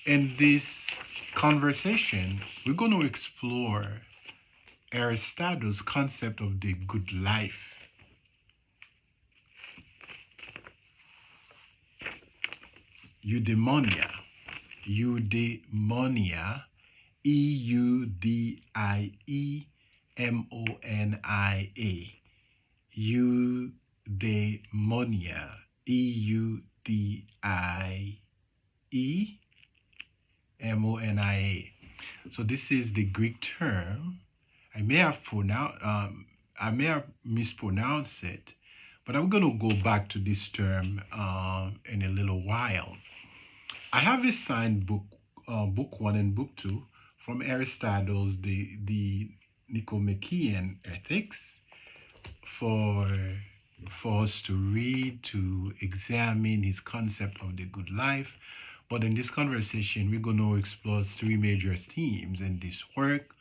In this conversation, we're going to explore Aristotle's concept of the good life. Eudaimonia. Eudaimonia. Eudaimonia. Eudaimonia. Eudaimonia. So this is the Greek term. I may have mispronounced it, but I'm going to go back to this term in a little while. I have a signed book, book 1 and book 2, from Aristotle's the Nicomachean Ethics for us to read, to examine his concept of the good life. But in this conversation, we're going to explore 3 major themes in this work: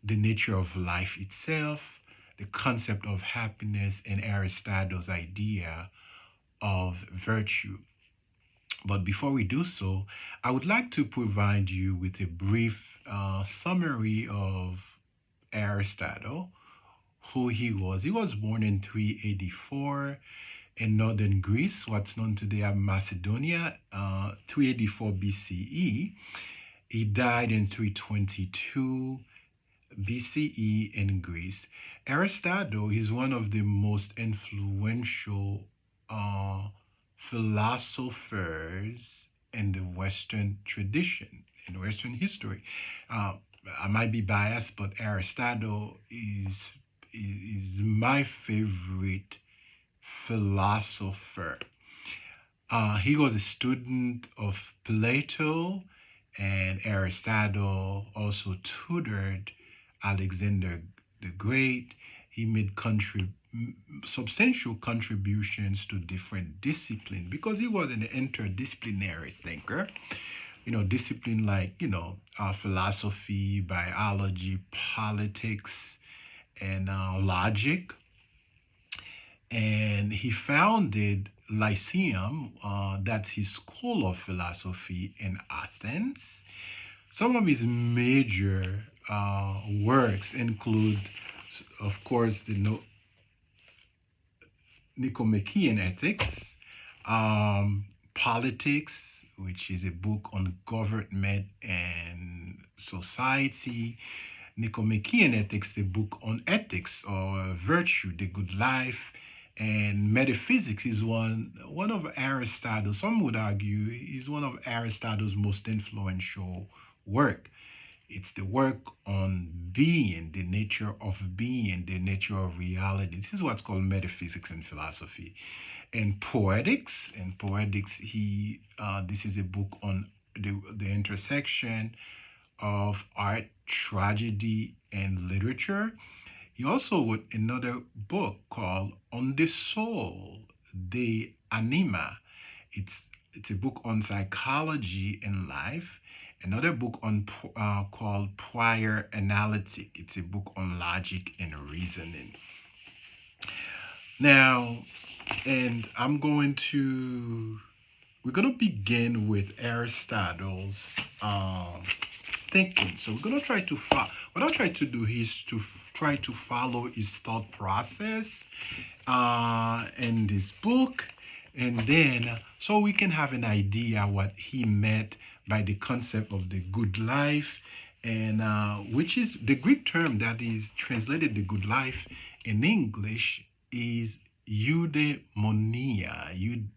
the nature of life itself, the concept of happiness, and Aristotle's idea of virtue. But before we do so, I would like to provide you with a brief summary of Aristotle, who he was. He was born in 384 in northern Greece, what's known today as Macedonia, 384 BCE. He died in 322 BCE in Greece. Aristotle is one of the most influential philosophers in the Western tradition, in Western history. I might be biased, but Aristotle is my favorite philosopher. He was a student of Plato, and Aristotle also tutored Alexander the Great. He made substantial contributions to different disciplines because he was an interdisciplinary thinker. Discipline like, philosophy, biology, politics, and logic. And he founded Lyceum, that's his school of philosophy in Athens. Some of his major works include, of course, the Nicomachean Ethics, Politics, which is a book on government and society. Nicomachean Ethics, the book on ethics or virtue, the good life. And Metaphysics is one of Aristotle, some would argue, is one of Aristotle's most influential work. It's the work on being, the nature of being, the nature of reality. This is what's called metaphysics in philosophy. And Poetics, this is a book on the intersection of art, tragedy, and literature. He also wrote another book called On the Soul, the Anima. It's a book on psychology and life. Another book called Prior Analytic. It's a book on logic and reasoning. Now, and we're going to begin with Aristotle's thinking. So we're going to try to follow. What I'll try to do is to try to follow his thought process in this book, and then so we can have an idea what he meant by the concept of the good life, and which is the Greek term that is translated the good life in English is eudaimonia.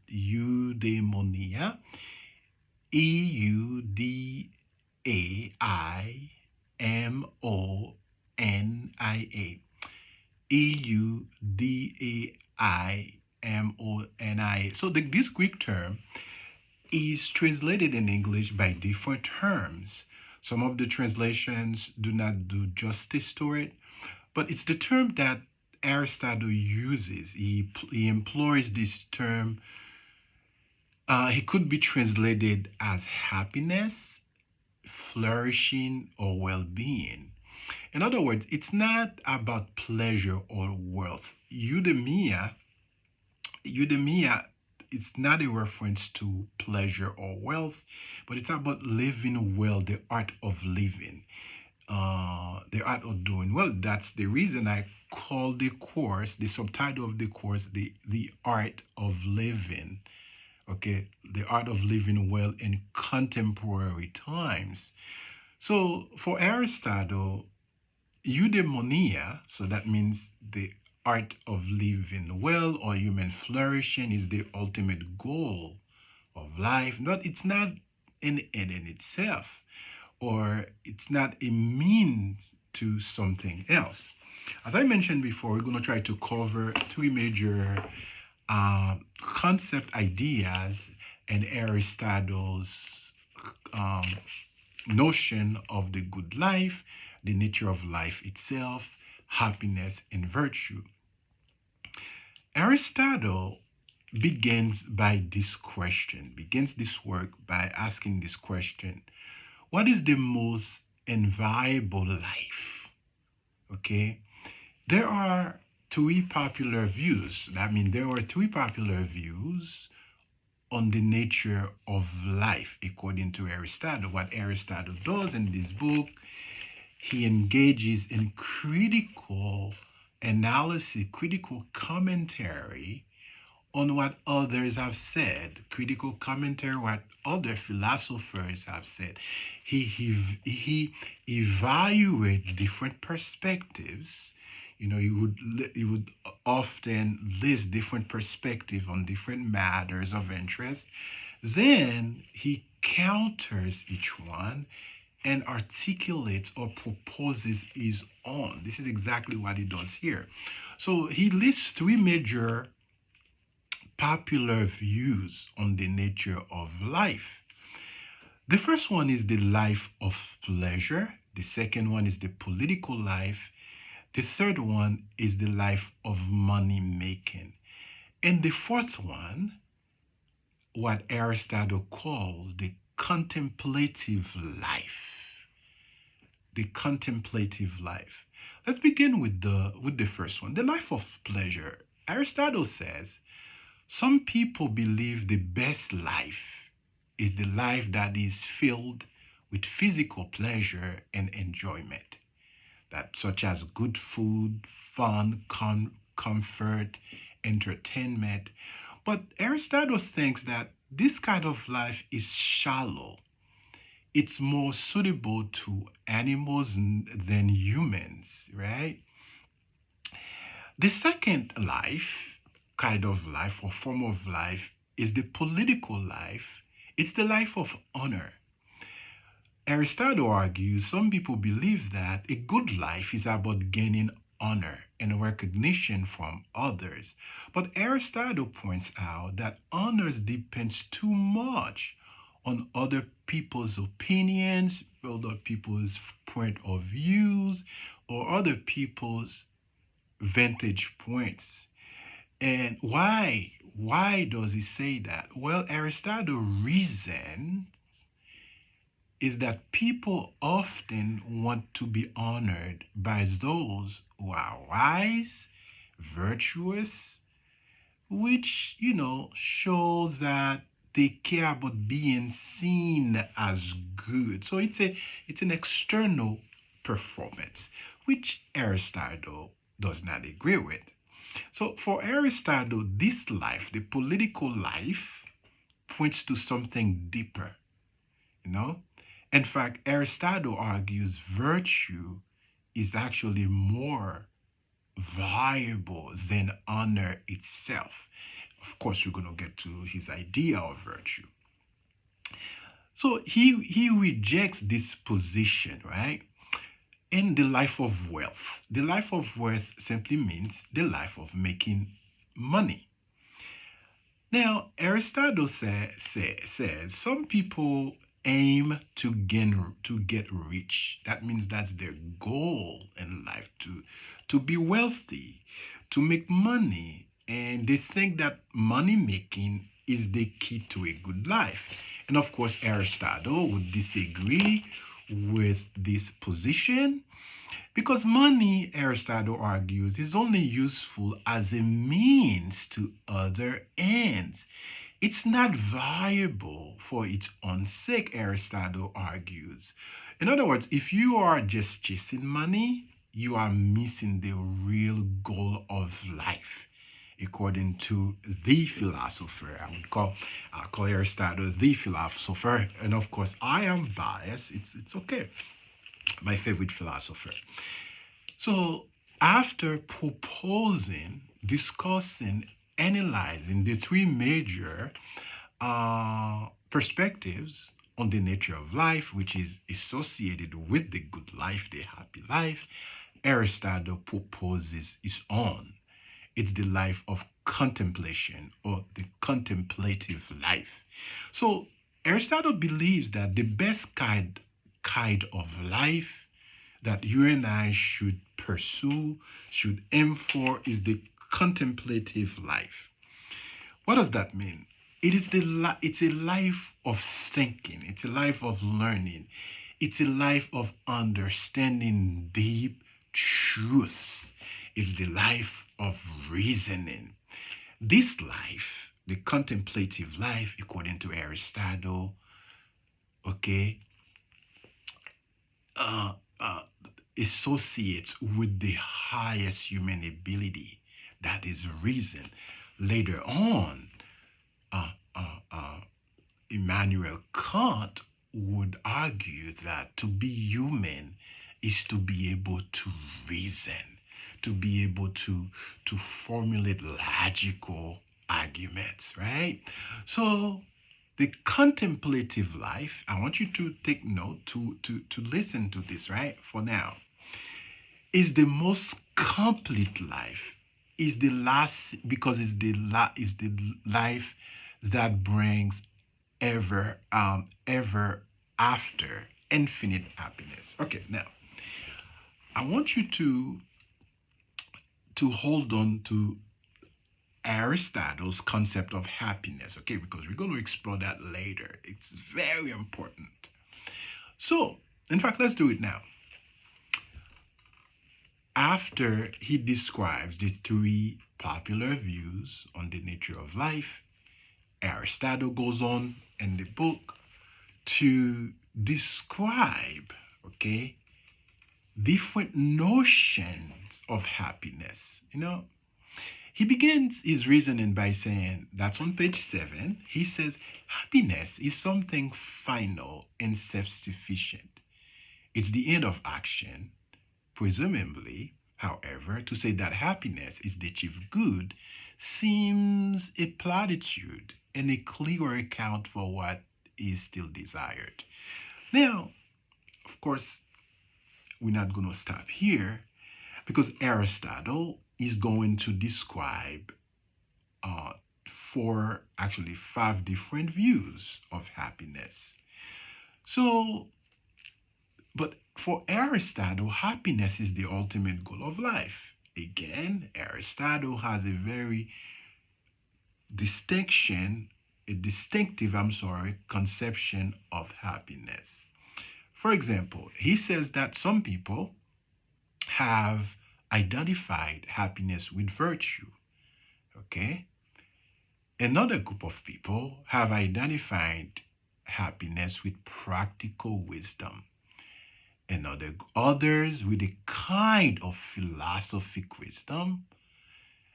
Eudaimonia. EUDAIMONIA. EUDAIMONIA. So this Greek term is translated in English by different terms. Some of the translations do not do justice to it, but it's the term that Aristotle uses. He employs this term. It could be translated as happiness, flourishing, or well-being. In other words, it's not about pleasure or wealth. Eudaimonia it's not a reference to pleasure or wealth, but it's about living well, the art of living, the art of doing well. That's the reason I call the course, the subtitle of the course, the art of living. Okay, the art of living well in contemporary times. So for Aristotle, eudaimonia, so that means the art of living well or human flourishing, is the ultimate goal of life. But it's not an end in itself, or it's not a means to something else. As I mentioned before, we're going to try to cover three major concept ideas in Aristotle's um, notion of the good life, the nature of life itself, happiness, and virtue. Aristotle begins this work by asking this question: what is the most enviable life? Okay, there are three popular views. There are three popular views on the nature of life according to Aristotle. What Aristotle does in this book, he engages in critical analysis, critical commentary on what others have said, critical commentary what other philosophers have said. He evaluates different perspectives. He would often list different perspectives on different matters of interest. Then he counters each one and articulates or proposes his own. This is exactly what he does here. So he lists three major popular views on the nature of life. The first one is the life of pleasure. The second one is the political life. The third one is the life of money making. And the fourth one, what Aristotle calls the contemplative life. The contemplative life. Let's begin with the first one, the life of pleasure. Aristotle says some people believe the best life is the life that is filled with physical pleasure and enjoyment, that such as good food, fun, comfort, entertainment. But Aristotle thinks that this kind of life is shallow. It's more suitable to animals than humans, right? The second kind of life or form of life is the political life. It's the life of honor. Aristotle argues some people believe that a good life is about gaining honor and recognition from others. But Aristotle points out that honor depends too much on other people's opinions, other people's point of views, or other people's vantage points. And why? Why does he say that? Well, Aristotle reasons is that people often want to be honored by those who are wise, virtuous, which, shows that they care about being seen as good. So it's an external performance, which Aristotle does not agree with. So for Aristotle, this life, the political life, points to something deeper, you know? In fact, Aristotle argues virtue is actually more valuable than honor itself. Of course, we're going to get to his idea of virtue. So he rejects this position, right? In the life of wealth. The life of wealth simply means the life of making money. Now, Aristotle says some people aim to get rich. That means that's their goal in life, to be wealthy, to make money, and they think that money making is the key to a good life. And of course, Aristotle would disagree with this position because money, Aristotle argues, is only useful as a means to other ends. It's not valuable for its own sake, Aristotle argues. In other words, if you are just chasing money, you are missing the real goal of life. According to the philosopher, I call Aristotle the philosopher, and of course I am biased. It's okay. My favorite philosopher. So after proposing, discussing, analyzing the three major perspectives on the nature of life, which is associated with the good life, the happy life, Aristotle proposes his own. It's the life of contemplation or the contemplative life. So Aristotle believes that the best kind of life that you and I should pursue, should aim for, is the contemplative life. What does that mean? It's a life of thinking. It's a life of learning. It's a life of understanding deep truths. It's the life of reasoning. This life, the contemplative life, according to Aristotle, okay, uh, uh, associates with the highest human ability, that is reason. Later on, uh, uh, uh, Immanuel Kant would argue that to be human is to be able to reason, to be able to formulate logical arguments, right? So the contemplative life, I want you to take note, to listen to this, right? For now, is the most complete life. Is the last, because is the life that brings ever after infinite happiness. Okay, now I want you to hold on to Aristotle's concept of happiness, okay, because we're going to explore that later. It's very important. So, in fact, let's do it now. After he describes the three popular views on the nature of life, Aristotle goes on in the book to describe, okay, different notions of happiness. He begins his reasoning by saying, that's on page 7, he says, happiness is something final and self sufficient. It's the end of action. Presumably, however, to say that happiness is the chief good seems a platitude and a clear account for what is still desired. Now, of course, we're not going to stop here, because Aristotle is going to describe actually 5 different views of happiness. So, but for Aristotle, happiness is the ultimate goal of life. Again, Aristotle has a very distinctive, conception of happiness. For example, he says that some people have identified happiness with virtue. Okay? Another group of people have identified happiness with practical wisdom. Others with a kind of philosophic wisdom.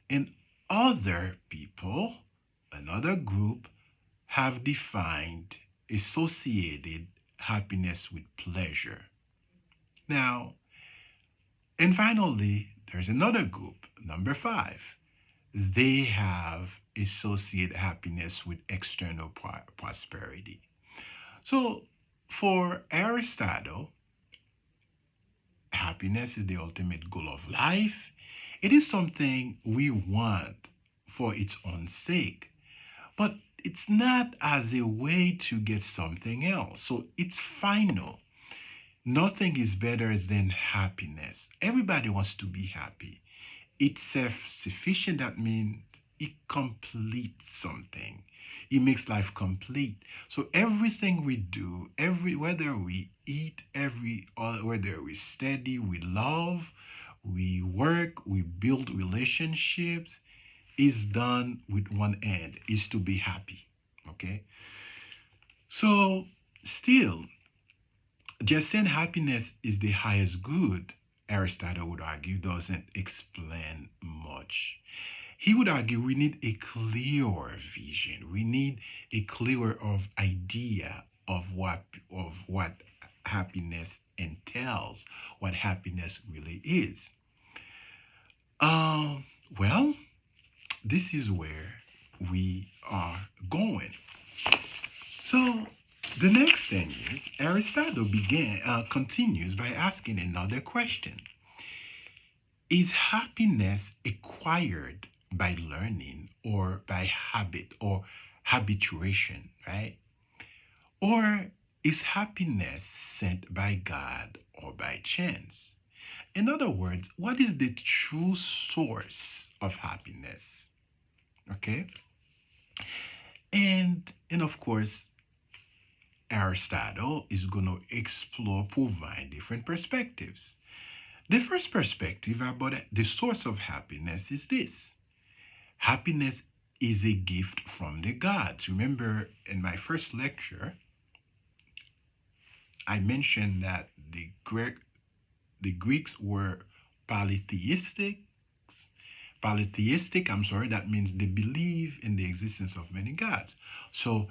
And another group, have defined associated happiness with pleasure. Now, and finally, there's another group, number 5. They have associated happiness with external prosperity. So, for Aristotle, happiness is the ultimate goal of life. It is something we want for its own sake, but it's not as a way to get something else. So it's final. Nothing is better than happiness. Everybody wants to be happy. It's self-sufficient. That means it completes something. It makes life complete. So everything we do, whether we eat, whether we study, we love, we work, we build relationships, is done with one end, is to be happy. Okay. So, still, just saying happiness is the highest good, Aristotle would argue, doesn't explain much. He would argue we need a clearer vision. We need a clearer of idea of what happiness entails, what happiness really is. Um, well, this is where we are going. So the next thing is Aristotle continues by asking another question: is happiness acquired by learning or by habit or habituation, right? Or is happiness sent by God or by chance? In other words, what is the true source of happiness? Okay? And of course, Aristotle is going to explore, provide different perspectives. The first perspective about the source of happiness is this: happiness is a gift from the gods. Remember, in my first lecture, I mentioned that the Greeks were polytheistic. Polytheistic, I'm sorry, that means they believe in the existence of many gods. So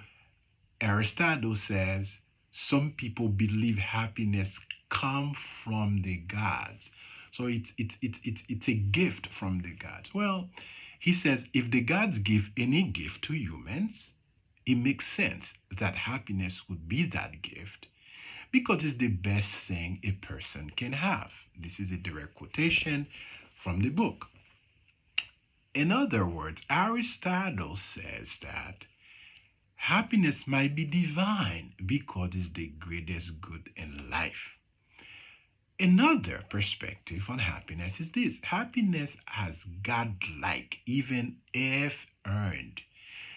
Aristotle says some people believe happiness come from the gods. So it's a gift from the gods. Well, he says if the gods give any gift to humans, it makes sense that happiness would be that gift because it's the best thing a person can have. This is a direct quotation from the book. In other words, Aristotle says that happiness might be divine because it's the greatest good in life. Another perspective on happiness is this: happiness has God-like, even if earned.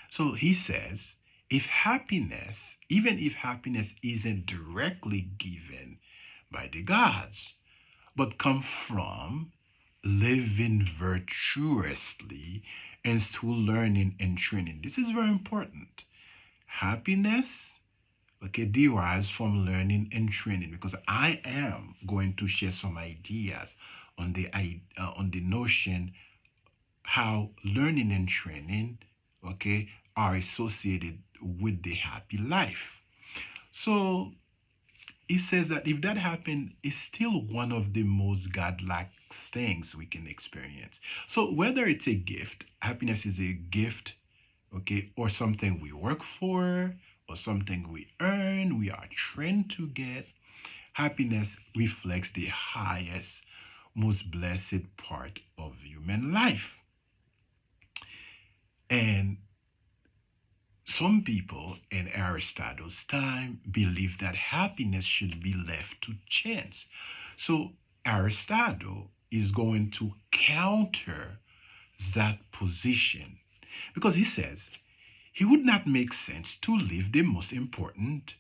So he says, even if happiness isn't directly given by the gods, but come from living virtuously and through learning and training. This is very important. Happiness, okay, derives from learning and training, because I am going to share some ideas on the notion how learning and training, okay, are associated with the happy life. So it says that if that happened, it's still one of the most godlike things we can experience. So whether it's a gift, happiness is a gift, okay, or something we work for, or something we earn, we are trained to get, happiness reflects the highest, most blessed part of human life. And some people in Aristotle's time believed that happiness should be left to chance. So Aristotle is going to counter that position because he says he would not make sense to leave the most important,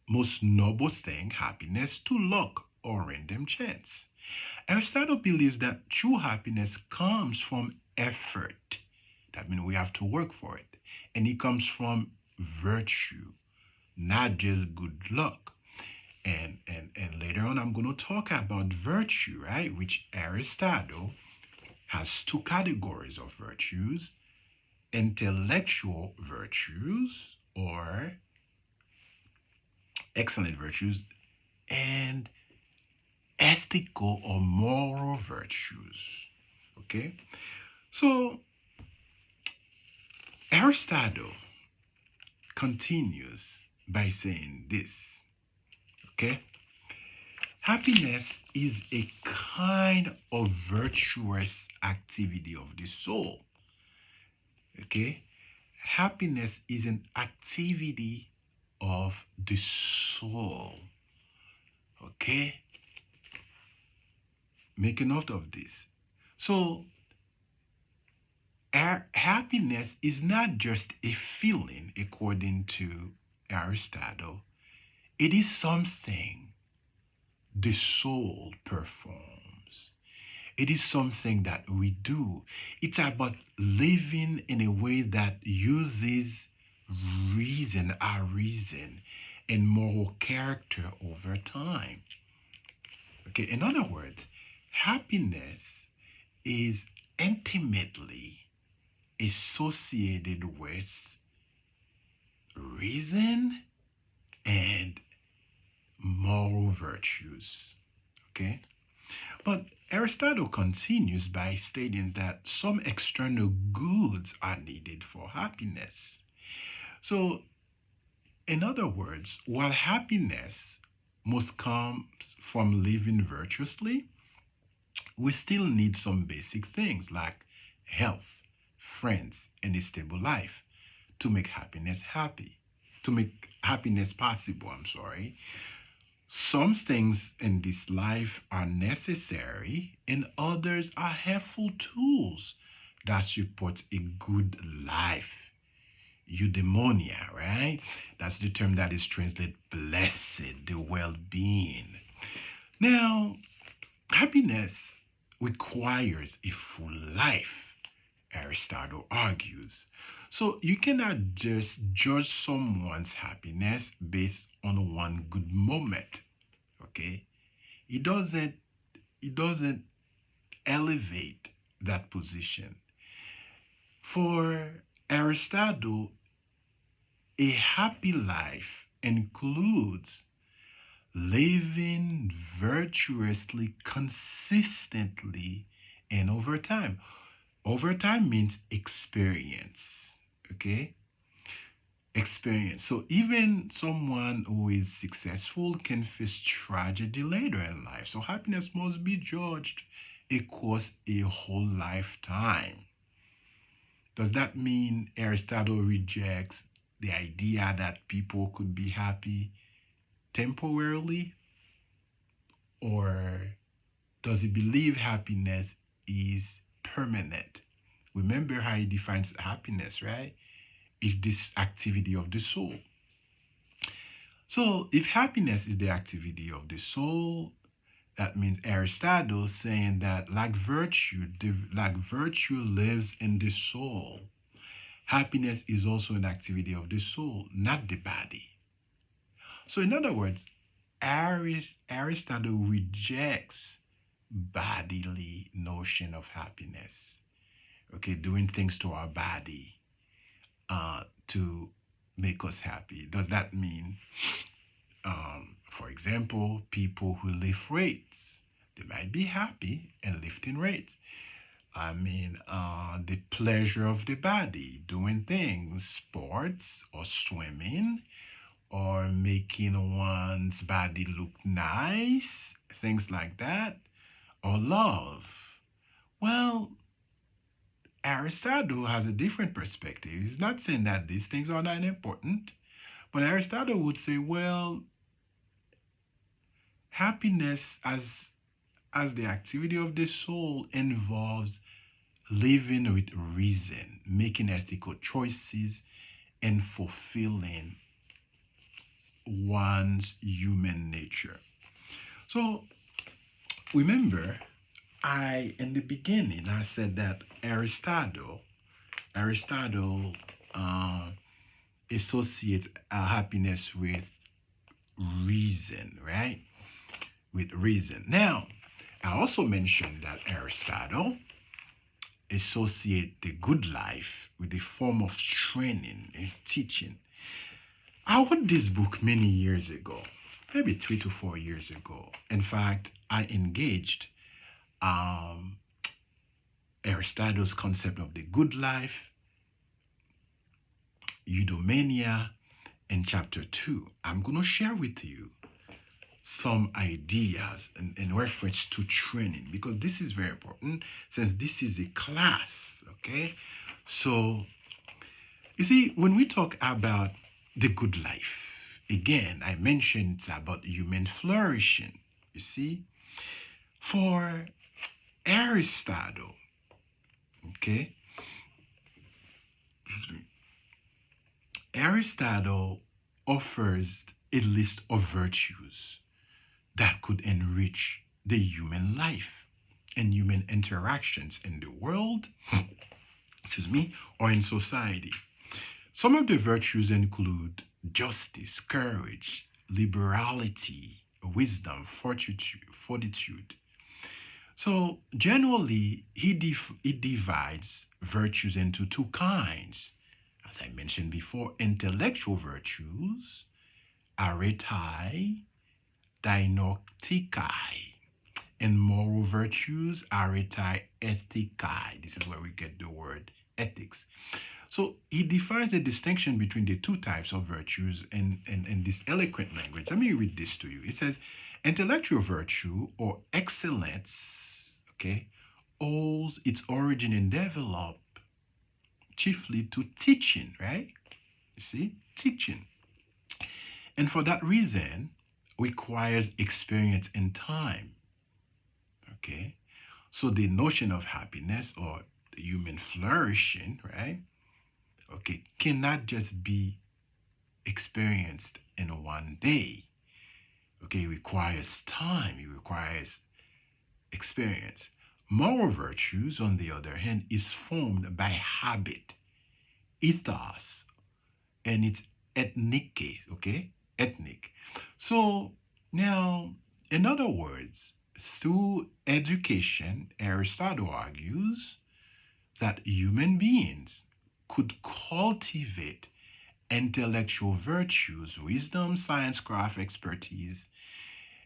most noble thing, happiness, to luck or random chance. Aristotle believes that true happiness comes from effort. That means we have to work for it. And it comes from virtue, not just good luck. And later on, I'm going to talk about virtue, right? Which Aristotle has two categories of virtues: intellectual virtues or excellent virtues, and ethical or moral virtues. Okay? So Aristotle continues by saying this, okay? Happiness is a kind of virtuous activity of the soul, okay? Happiness is an activity of the soul, okay? Make a note of this. So, our happiness is not just a feeling, according to Aristotle. It is something the soul performs. It is something that we do. It's about living in a way that uses our reason, and moral character over time. Okay, in other words, happiness is intimately associated with reason and moral virtues. Okay, but Aristotle continues by stating that some external goods are needed for happiness. So, in other words, while happiness must come from living virtuously, we still need some basic things like health, friends, and a stable life to make happiness happy, to make happiness possible. I'm sorry. Some things in this life are necessary, and others are helpful tools that support a good life. Eudaimonia, right? That's the term that is translated blessed, the well being. Now, happiness requires a full life, Aristotle argues. So you cannot just judge someone's happiness based on one good moment. Okay? It doesn't it doesn't elevate that position. For Aristotle, a happy life includes living virtuously, consistently, and over time. Over time means experience. Okay? Experience. So even someone who is successful can face tragedy later in life. So happiness must be judged across a whole lifetime. Does that mean Aristotle rejects the idea that people could be happy temporarily? Or does he believe happiness is permanent? Remember how he defines happiness, right? It's this activity of the soul. So, if happiness is the activity of the soul, that means Aristotle saying that like virtue lives in the soul. Happiness is also an activity of the soul, not the body. So, in other words, Aristotle rejects bodily notion of happiness. Okay, doing things to our body to make us happy. Does that mean, for example, people who lift weights, they might be happy in lifting weights. I mean, the pleasure of the body, doing things, sports or swimming, or making one's body look nice, things like that, or love. Well, Aristotle has a different perspective. He's not saying that these things are not important, but Aristotle would say, well, happiness as the activity of the soul involves living with reason, making ethical choices, and fulfilling one's human nature. So remember, I in the beginning I said that Aristotle uh, associates happiness with reason, right? With reason. Now, I also mentioned that Aristotle associate the good life with a form of training and teaching. I wrote this book many years ago, maybe 3 to 4 years ago. In fact, I engaged um, Aristotle's concept of the good life, eudaimonia, in chapter 2. I'm going to share with you some ideas in reference to training because this is very important since this is a class, okay? So, you see, when we talk about the good life, again, I mentioned it's about human flourishing, you see? For Aristotle, okay? Aristotle offers a list of virtues that could enrich the human life and human interactions in the world, excuse me, or in society. Some of the virtues include justice, courage, liberality, wisdom, fortitude. So generally, he divides virtues into two kinds. As I mentioned before, intellectual virtues, arete, dinotikai, and moral virtues, arete, ethikai. This is where we get the word ethics. So he defines the distinction between the two types of virtues in this eloquent language. Let me read this to you. It says, intellectual virtue or excellence, okay, owes its origin and develop chiefly to teaching, right? You see, teaching. And for that reason, requires experience and time, okay? So the notion of happiness or human flourishing, right? Okay, cannot just be experienced in one day. Okay, it requires time, it requires experience. Moral virtues, on the other hand, is formed by habit, ethos, and it's ethnic, okay? Ethnic. So now, in other words, through education, Aristotle argues that human beings could cultivate intellectual virtues, wisdom, science, craft, expertise.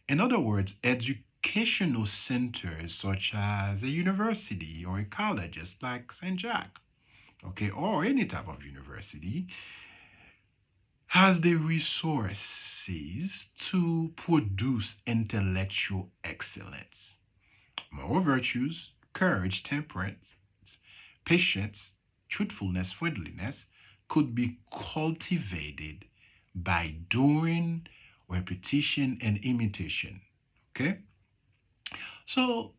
In other words, educational centers such as a university or a college, just like St. Jack, okay, or any type of university, has the resources to produce intellectual excellence. Moral virtues, courage, temperance, patience, truthfulness, friendliness could be cultivated by doing, repetition, and imitation. Okay? So,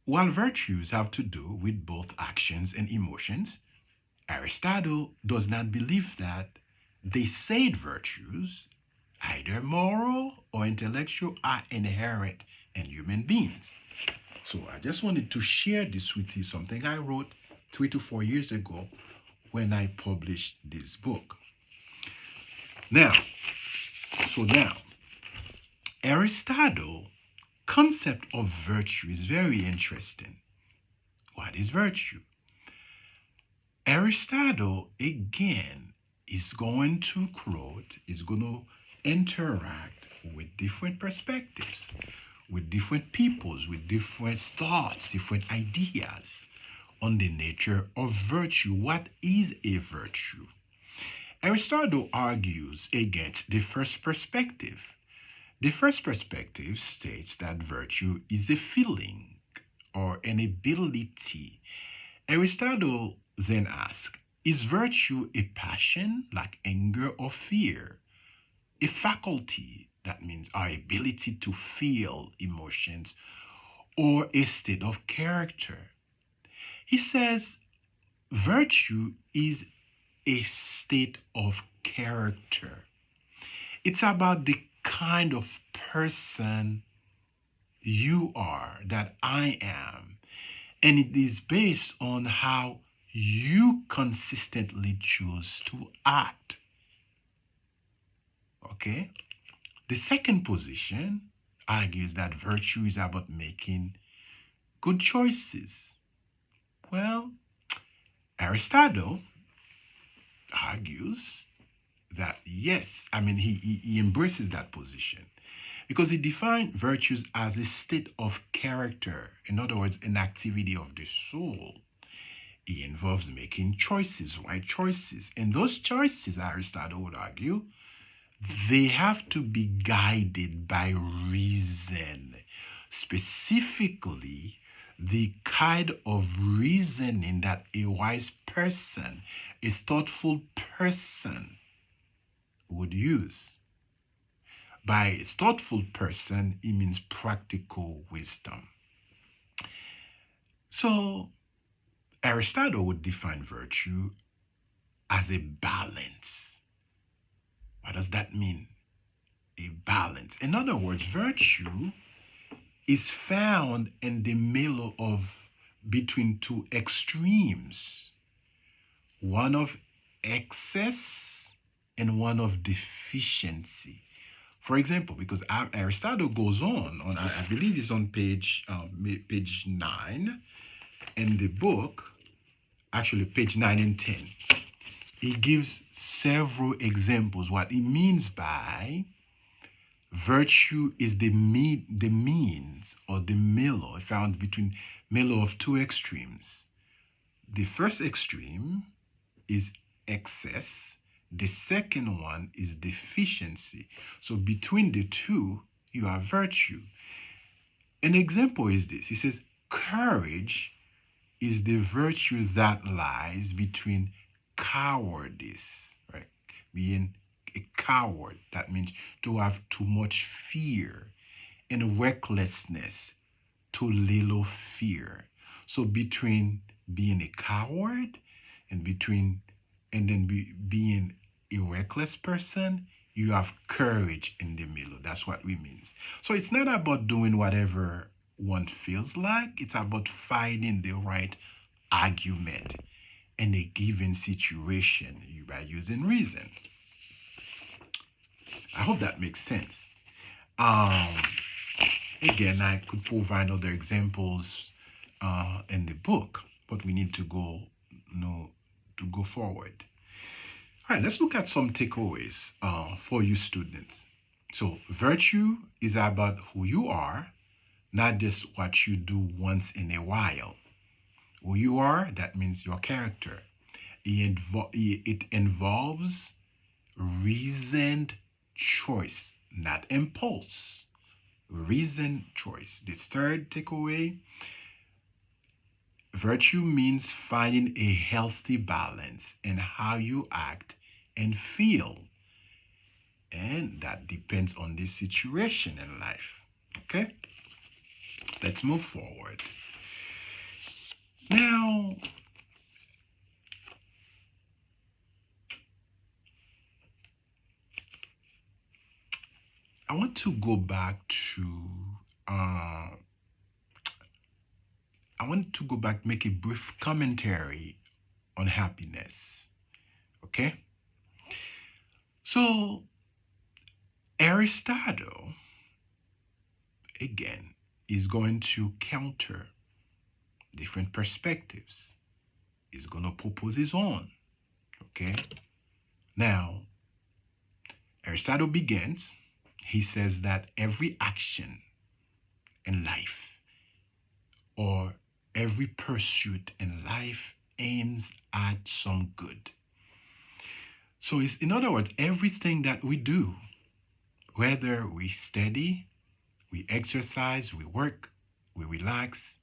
while virtues have to do with both actions and emotions, Aristotle does not believe that they said virtues, either moral or intellectual, are inherent in human beings. So I just wanted to share this with you, something I wrote 3 to 4 years ago when I published this book. Now, Aristotle concept of virtue is very interesting. What is virtue? Aristotle again is going to interact with different perspectives, with different peoples, with different thoughts, different ideas on the nature of virtue. What is a virtue? Aristotle argues against the first perspective. The first perspective states that virtue is a feeling or an ability. Aristotle then asks, is virtue a passion like anger or fear? A faculty, that means our ability to feel emotions, or a state of character? He says virtue is a state of character. It's about the kind of person you are, that I am. And it is based on how you consistently choose to act. Okay? The second position argues that virtue is about making good choices. Well, Aristotle argues that yes, he embraces that position because he defined virtues as a state of character. In other words, an activity of the soul. It involves making choices, right choices. And those choices, Aristotle would argue, they have to be guided by reason. Specifically, the kind of reasoning that a wise person, a thoughtful person would use. By thoughtful person, it means practical wisdom. So, Aristotle would define virtue as a balance. What does that mean? A balance. In other words, virtue is found in the middle of between two extremes. One of excess and one of deficiency. For example, because Aristotle goes on I believe it's on page 9 in the book, actually page 9 and 10. He gives several examples what he means by virtue is the means or the middle found between middle of two extremes. The first extreme is excess. The second one is deficiency. So between the two, you have virtue. An example is this. He says, courage is the virtue that lies between cowardice, right? Being a coward, that means to have too much fear, and recklessness, too little fear. So between being a coward and being a reckless person, you have courage in the middle. That's what we means. So it's not about doing whatever one feels like. It's about finding the right argument in a given situation by using reason. I hope that makes sense. Again, I could provide other examples in the book, but we need to go forward. All right, let's look at some takeaways for you students. So, virtue is about who you are, not just what you do once in a while. Who you are, that means your character. It involves reasoned choice, not impulse. Reasoned choice. The third takeaway, virtue means finding a healthy balance in how you act and feel. And that depends on the situation in life. Okay? Let's move forward. Now, I want to go back to make a brief commentary on happiness. Okay? So, Aristotle, again, is going to counter different perspectives. He's going to propose his own. Okay? Now, Aristotle begins, he says that every action in life or every pursuit in life aims at some good. So it's, in other words, everything that we do, whether we study, we exercise, we work, we relax,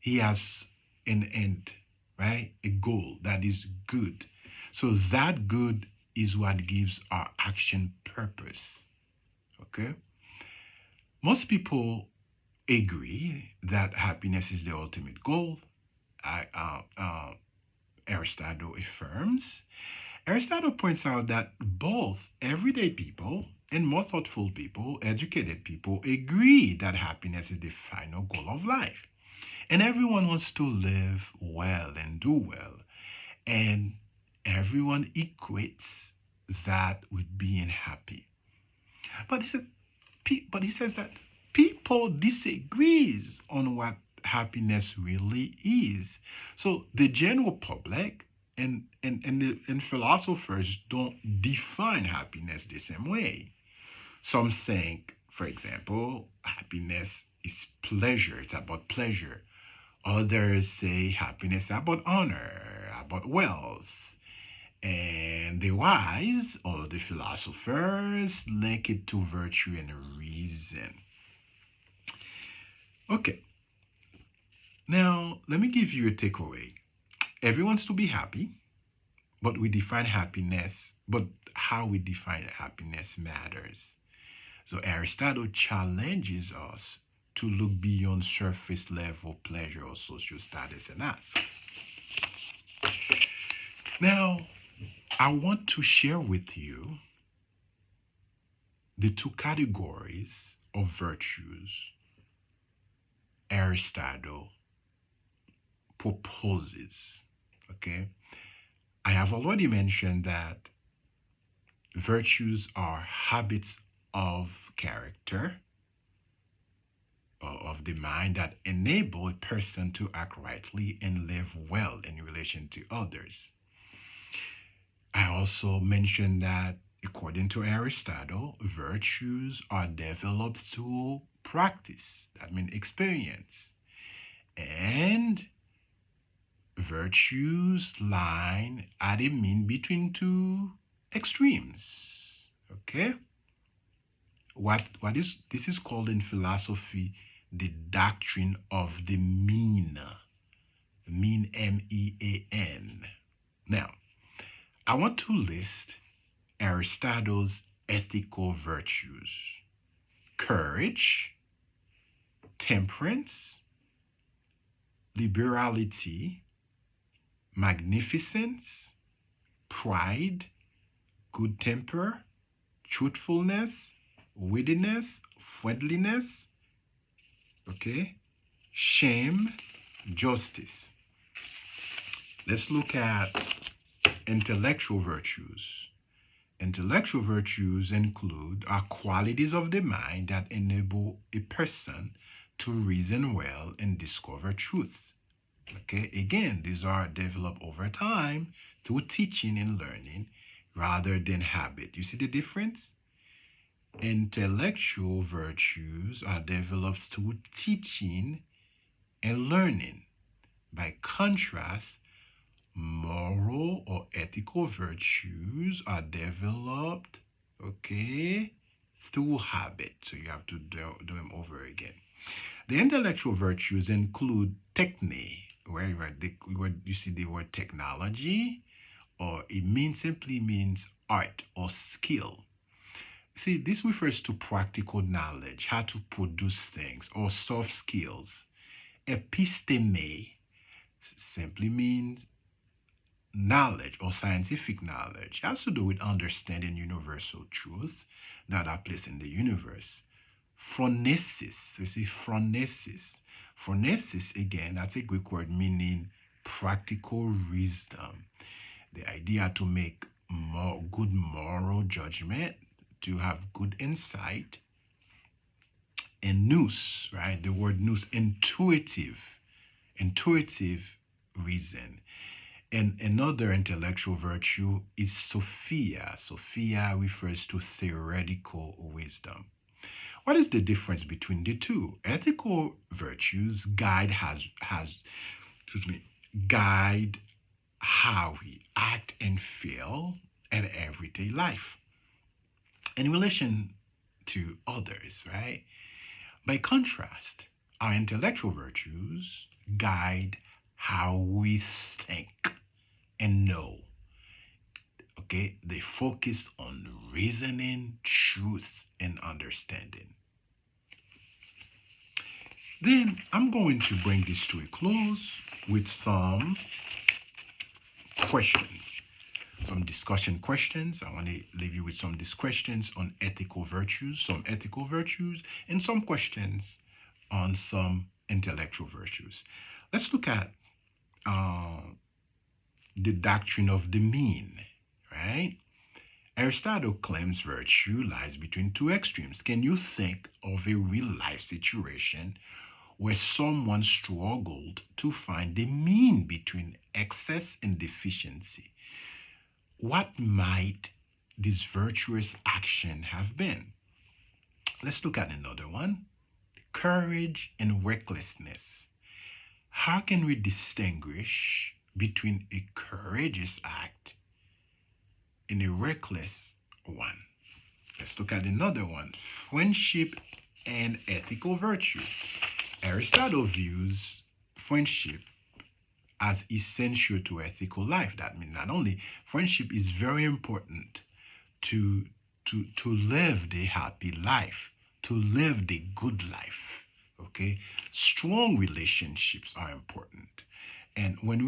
he has an end, right? A goal that is good. So that good is what gives our action purpose. Okay? Most people agree that happiness is the ultimate goal. Aristotle affirms. Aristotle points out that both everyday people and more thoughtful people, educated people, agree that happiness is the final goal of life. And everyone wants to live well and do well. And everyone equates that with being happy. But he says that people disagrees on what happiness really is. So the general public and philosophers don't define happiness the same way. Some think, for example, happiness is pleasure. It's about pleasure. Others say happiness is about honor, about wealth. And the wise or the philosophers link it to virtue and reason. Okay. Now, let me give you a takeaway. Everyone wants to be happy, but how we define happiness matters. So Aristotle challenges us to look beyond surface level pleasure or social status and ask. Now, I want to share with you the two categories of virtues Aristotle proposes. Okay? I have already mentioned that virtues are habits of character or of the mind that enable a person to act rightly and live well in relation to others. I also mentioned that according to Aristotle, virtues are developed through practice, that means experience. And virtues lie at a mean between two extremes. Okay? What is this is called in philosophy the doctrine of the mean. Mean, MEAN. Now, I want to list Aristotle's ethical virtues: courage, temperance, liberality, magnificence, pride, good temper, truthfulness, wittiness, friendliness, okay, shame, justice. Let's look at intellectual virtues. Intellectual virtues include qualities of the mind that enable a person to reason well and discover truth. Okay, again, these are developed over time through teaching and learning rather than habit. You see the difference? Intellectual virtues are developed through teaching and learning. By contrast, moral or ethical virtues are developed, okay, through habit. So you have to do them over again. The intellectual virtues include techne, where you see the word technology, or simply means art or skill. See, this refers to practical knowledge, how to produce things, or soft skills. Episteme simply means knowledge or scientific knowledge. It has to do with understanding universal truths that are placed in the universe. Phronesis, you see, phronesis. Phronesis, again, that's a Greek word meaning practical wisdom. The idea to make good moral judgment, to have good insight. And nous, right? The word nous, intuitive reason. And another intellectual virtue is Sophia. Sophia refers to theoretical wisdom. What is the difference between the two? Ethical virtues guide guide how we act and feel in everyday life in relation to others, right? By contrast, our intellectual virtues guide how we think and know. Okay, they focus on reasoning, truth, and understanding. Then I'm going to bring this to a close with some questions, some discussion questions. I want to leave you with some questions on ethical virtues, and some questions on some intellectual virtues. Let's look at the doctrine of the mean, right? Aristotle claims virtue lies between two extremes. Can you think of a real life situation where someone struggled to find the mean between excess and deficiency? What might this virtuous action have been? Let's look at another one. Courage and recklessness. How can we distinguish between a courageous act and a reckless one? Let's look at another one. Friendship and ethical virtue. Aristotle views friendship as essential to ethical life. That means not only friendship is very important to live the happy life, to live the good life. Okay, strong relationships are important. And when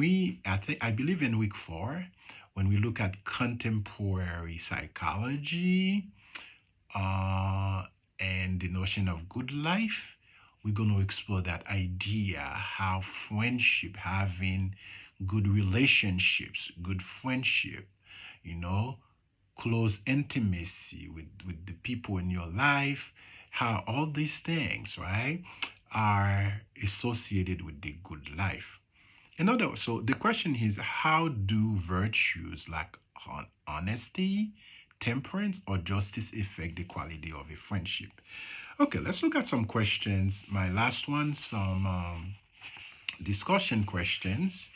I believe in week 4, when we look at contemporary psychology and the notion of good life, we're going to explore that idea, how friendship, having good relationships, good friendship, you know, close intimacy with the people in your life, how all these things, right, are associated with the good life. In other words, so the question is, how do virtues like honesty, temperance, or justice affect the quality of a friendship? Okay, let's look at some questions. My last one, some discussion questions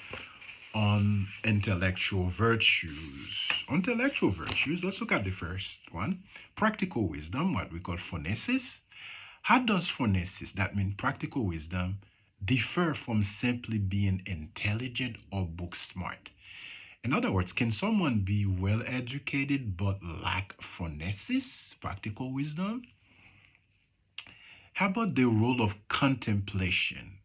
on intellectual virtues. Intellectual virtues, let's look at the first one. Practical wisdom, what we call phronesis. How does phronesis, that means practical wisdom, differ from simply being intelligent or book smart? In other words, can someone be well educated but lack phronesis, practical wisdom? How about the role of contemplation?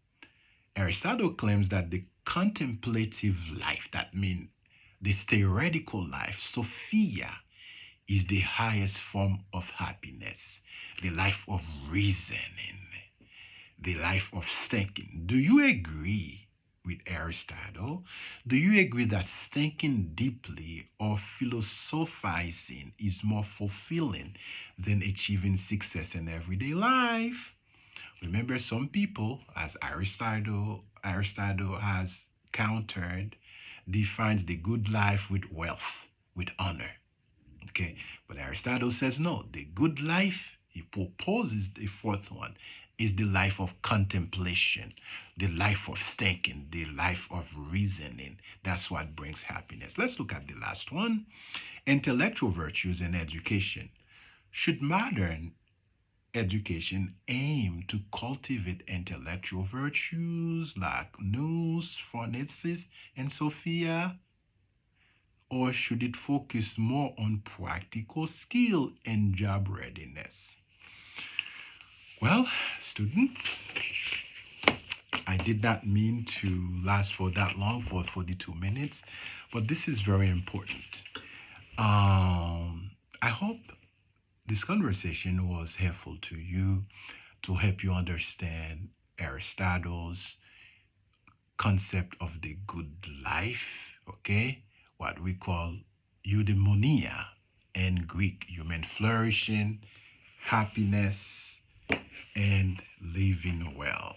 Aristotle claims that the contemplative life, that means the theoretical life, Sophia, is the highest form of happiness, the life of reasoning, the life of thinking. Do you agree with Aristotle? Do you agree that thinking deeply or philosophizing is more fulfilling than achieving success in everyday life? Remember, some people, as Aristotle has countered, defines the good life with wealth, with honor. Okay, but Aristotle says no. The good life, he proposes the fourth one, is the life of contemplation, the life of thinking, the life of reasoning. That's what brings happiness. Let's look at the last one. Intellectual virtues and education. Should modern education aim to cultivate intellectual virtues like nous, phronesis, and Sophia? Or should it focus more on practical skill and job readiness? Well, students, I did not mean to last for that long, for 42 minutes, but this is very important. I hope this conversation was helpful to you, to help you understand Aristotle's concept of the good life, okay? What we call eudaimonia in Greek, human flourishing, happiness, and living well.